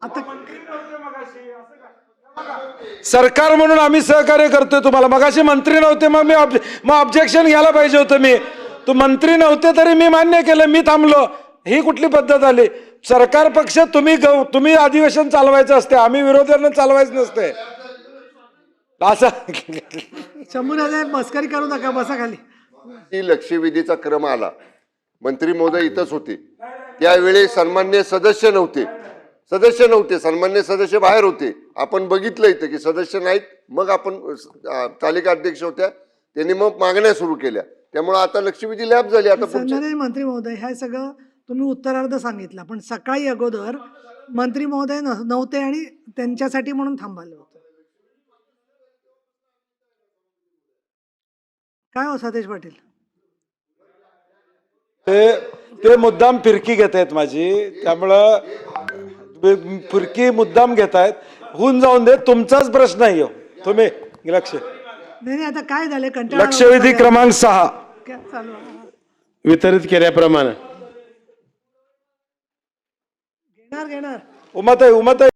आता सरकार म्हणून आम्ही सहकार्य करतोय तुम्हाला. मगाशी मंत्री नव्हते, मग मग ऑब्जेक्शन घ्यायला पाहिजे होतं मी. तू मंत्री नव्हते तरी मी मान्य केलं, मी थांबलो. ही कुठली पद्धत आली? सरकार पक्ष तुम्ही अधिवेशन चालवायचं असते, आम्ही विरोधींना चालवायचं नसते असं. शंभूराजे मस्करी करू नका, बसा खाली. ती लक्षवेधीचा क्रम आला, मंत्री महोदय इथंच होते. त्यावेळी सन्मान्य सदस्य नव्हते, सन्मान्य सदस्य बाहेर होते. आपण बघितलं इथं की सदस्य नाहीत. मग आपण तालिका अध्यक्ष होत्या, त्यांनी मग मागण्या सुरू केल्या. त्यामुळे आता लक्षवेधी लॅब झाली. आता सन्माननीय मंत्री महोदय, हे सगळं तुम्ही उत्तरार्ध सांगितलं, पण सकाळी अगोदर मंत्री महोदय नव्हते आणि त्यांच्यासाठी म्हणून थांबवलं होतं. काय हो सतेज पाटील? ते मुद्दाम फिरकी घेत आहेत माझी, त्यामुळं फिरकी मुद्दाम घेत आहेत. होऊन जाऊन दे, तुमचाच प्रश्न आहे हो. तुम्ही नाही आता काय झालं? कंटाळा. लक्षवेधी क्रमांक 6 चालू वितरित केल्याप्रमाणे घेणार उमाताई